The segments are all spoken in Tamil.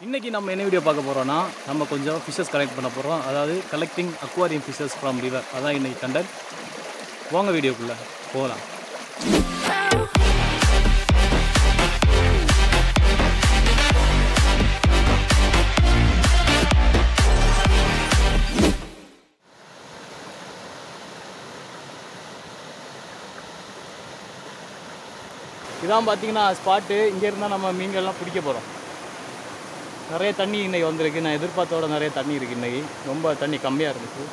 இன்றைக்கி நம்ம என்ன வீடியோ பார்க்க போகிறோன்னா நம்ம கொஞ்சம் ஃபிஷ்ஷஸ் கலெக்ட் பண்ண போகிறோம். அதாவது collecting aquarium fishes from river. அதான் இன்றைக்கி கண்டென்ட். வாங்க வீடியோக்குள்ளே போகலாம். இதான் பார்த்தீங்கன்னா ஸ்பாட்டு. இங்கே இருந்தால் நம்ம மீன்கள்லாம் பிடிக்க போகிறோம். நிறைய தண்ணி இன்றைக்கி வந்திருக்கு. நான் எதிர்பார்த்தோட நிறைய தண்ணி இருக்குது. இன்றைக்கி ரொம்ப தண்ணி கம்மியாக இருந்துச்சு.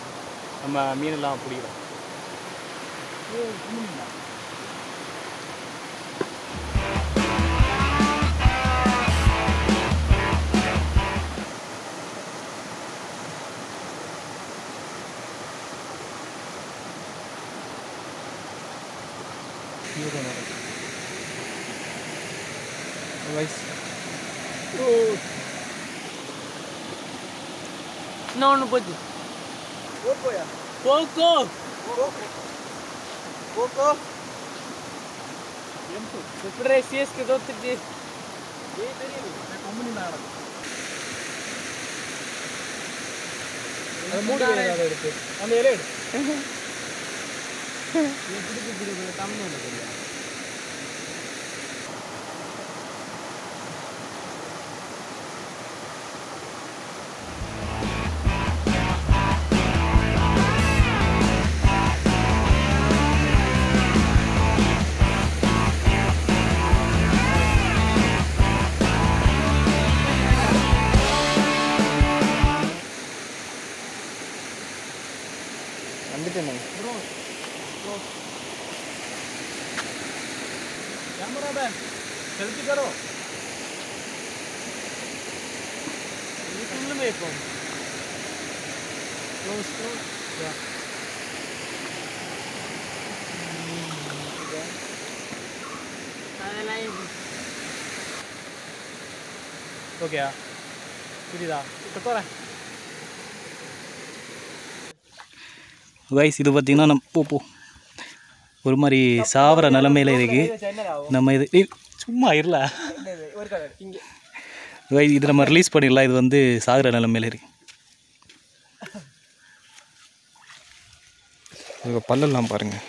நம்ம மீனெல்லாம் பிடிக்கிறோம். No, no puedo. Poco ya. Poco. Poco. Siempre si es que dos te di. ये तेरी मैं कम्पनी में आ रहा हूँ. அது மூடி வேற எடுத்து. அந்த இலை எடு. இது புடி கம்மி பண்ணு. कैमरा मैन सेल्फी करो. இது ஃபுல்லு மேய்ப்போம். க்ளோஸ் யா. அதெல்லாம் ஓகேயா? புரியுதா? இப்போ போகிறேன். கைஸ், இது பார்த்திங்கன்னா நம்ம ஒரு மாதிரி சாவர நிலமையில் இருக்குது. நம்ம இது சும்மா இருல கைஸ், இது நம்ம ரிலீஸ் பண்ணிடலாம். இது வந்து சாகிற நிலமையில் இருக்குது. இது பல்லெல்லாம் பாருங்கள்.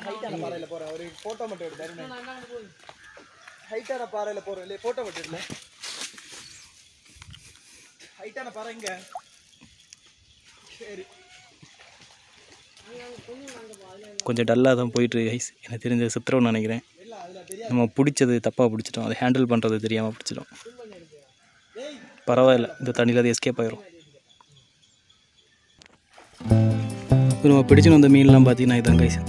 ஹைட்டான பாறையில போற ஒரு போட்டோ மட்டும் எடுத்து ஹைட்டான பாறையில போறல போட்டோ மட்டும் எடுல. ஹைட்டான பாறை இங்க. சரி, கொஞ்சம் டல்லாக தான் போயிட்டுருக்கு கைஸ். எனக்கு தெரிஞ்ச சித்திரம்னு நினைக்கிறேன். நம்ம பிடிச்சது தப்பாக பிடிச்சிட்டோம். அதை ஹேண்டில் பண்ணுறது தெரியாமல் பிடிச்சிட்டோம். பரவாயில்ல, இந்த தண்ணியில் அது எஸ்கேப் ஆயிரும். இப்போ நம்ம பிடிச்சின்னு வந்த மீன்லாம் பார்த்தீங்கன்னா இதான் கைஸ்.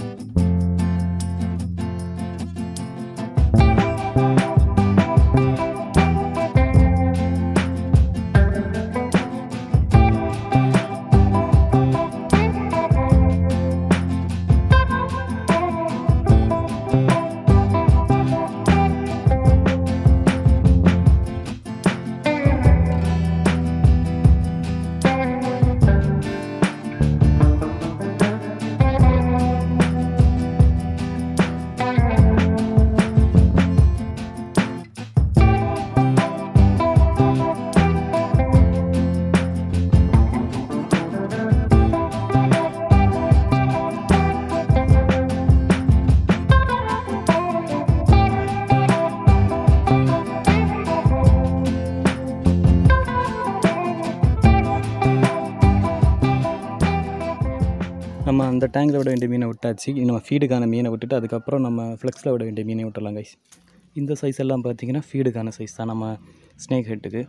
நம்ம அந்த டேங்கில் விட வேண்டிய மீனை விட்டாச்சு. நம்ம ஃபீடுக்கான மீனை விட்டுட்டு அதுக்கப்புறம் நம்ம ஃப்ளெக்ஸில் விட வேண்டிய மீனை விட்டுடலாம் கைஸ். இந்த சைஸ் எல்லாம் பார்த்திங்கன்னா ஃபீடுக்கான சைஸ் தான். நம்ம ஸ்னேக் ஹெட்டுக்கு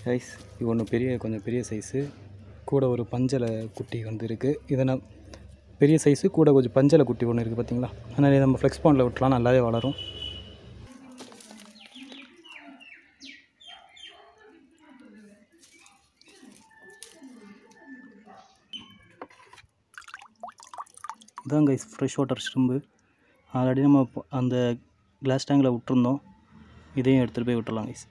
கைஸ் இது ஒன்று கொஞ்சம் பெரிய சைஸு கூட ஒரு பஞ்சலை குட்டி வந்து இருக்குது. இதை நான் பெரிய சைஸு கூட கொஞ்சம் பஞ்சலை குட்டி ஒன்று இருக்குது பார்த்திங்களா. அதனால் நம்ம ஃப்ளெக்ஸ் பாண்டில் விட்டுலாம் நல்லாவே வளரும். இதான் கைஸ் ஃப்ரெஷ் வாட்டர் ஷ்ரிம்பு. ஆல்ரெடி நம்ம அந்த கிளாஸ் டேங்கில் விட்டுருந்தோம். இதையும் எடுத்துகிட்டு போய் விட்டுடலாம் கைஸ்.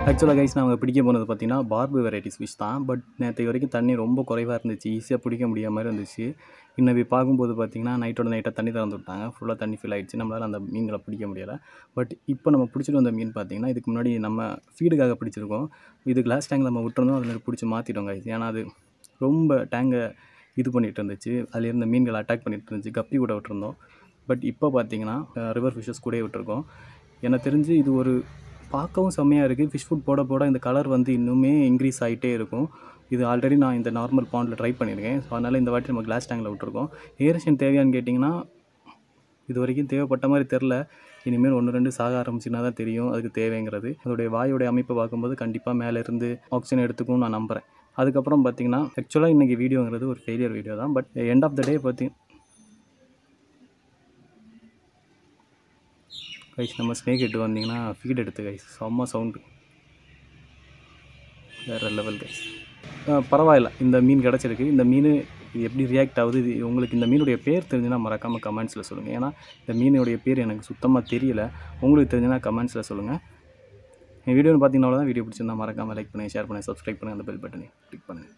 ஆக்சுவலாக கைஸ் நாங்கள் பிடிக்க போனது பார்த்திங்கன்னா பார்பு வெரைட்டிஸ் ஃபிஷ் தான். பட் நேற்று வரைக்கும் தண்ணி ரொம்ப குறைவாக இருந்துச்சு, ஈஸியாக பிடிக்க முடியாத மாதிரி இருந்துச்சு. இன்னைக்கு பார்க்கும்போது பார்த்திங்கன்னா நைட்டாக தண்ணி திறந்து விட்டாங்க, ஃபுல்லாக தண்ணி ஃபில் ஆகிடுச்சு, நம்மளால் அந்த மீன்களை பிடிக்க முடியலை. பட் இப்போ நம்ம பிடிச்சிட்டு வந்த மீன் பார்த்திங்கன்னா இதுக்கு முன்னாடி நம்ம ஃபீடுக்காக பிடிச்சிருக்கோம். இது கிளாஸ் டேங்க் நம்ம விட்டுருந்தோம், அதில் பிடிச்சி மாற்றிட்டோம் கைஸ். ஏன்னா அது ரொம்ப டேங்கை இது பண்ணிகிட்டு இருந்துச்சு, அதில் இருந்த மீன்களை அட்டாக் பண்ணிகிட்டு இருந்துச்சு. கப்பி கூட விட்டுருந்தோம். பட் இப்போ பார்த்திங்கன்னா ரிவர் ஃபிஷ்ஷஸ் கூட விட்டுருக்கோம். எனக்கு தெரிஞ்சு இது ஒரு பார்க்கவும் செம்மையாக இருக்குது. ஃபிஷ் ஃபுட் போட போட இந்த கலர் வந்து இன்னுமே இன்க்ரீஸ் ஆகிட்டே இருக்கும். இது ஆல்ரெடி நான் இந்த நார்மல் பாண்டில் ட்ரை பண்ணியிருக்கேன். ஸோ அதனால் இந்த வாட்டி நம்ம கிளாஸ் டேங்கில் விட்டுருக்கோம். ஏரேஷன் தேவையான்னு கேட்டிங்கன்னா இது வரைக்கும் தேவைப்பட்ட மாதிரி தெரில. இனிமேல் 1-2 சாக ஆரம்பிச்சுன்னா தான் தெரியும் அதுக்கு தேவைங்கிறது. அதோடைய வாயோடைய அமைப்பை பார்க்கும்போது கண்டிப்பாக மேலேருந்து ஆக்சிஜன் எடுத்துக்கும் நான் நம்புகிறேன். அதுக்கப்புறம் பார்த்திங்கன்னா ஆக்சுவலாக இன்றைக்கி வீடியோங்கிறது ஒரு ஃபெயிலியர் வீடியோ தான். But end of the day guys நம்ம ஸ்னேக் எட்டு வந்தீங்கன்னா ஃபீட் எடுத்து கைஸ் செம்ம சவுண்டு, வேறு லெவல் கைஸ். பரவாயில்ல, இந்த மீன் கிடச்சிருக்கு. இந்த மீன் இது எப்படி ரியாக்ட் ஆகுது, இது உங்களுக்கு இந்த மீனுடைய பேர் தெரிஞ்சுன்னா மறக்காமல் கமெண்ட்ஸில் சொல்லுங்கள். ஏன்னா இந்த மீனுடைய பேர் எனக்கு சுத்தமாக தெரியல. உங்களுக்கு தெரிஞ்சுன்னா கமெண்ட்ஸில் சொல்லுங்கள். என் வீடியோன்னு பார்த்தீங்கன்னா தான். வீடியோ பிடிச்சிருந்தா மறக்காமல் லைக் பண்ணுங்கள், ஷேர் பண்ணுங்கள், சப்ஸ்கிரைப் பண்ணுங்கள், அந்த பெல் பட்டனை கிளிக் பண்ணுங்கள்.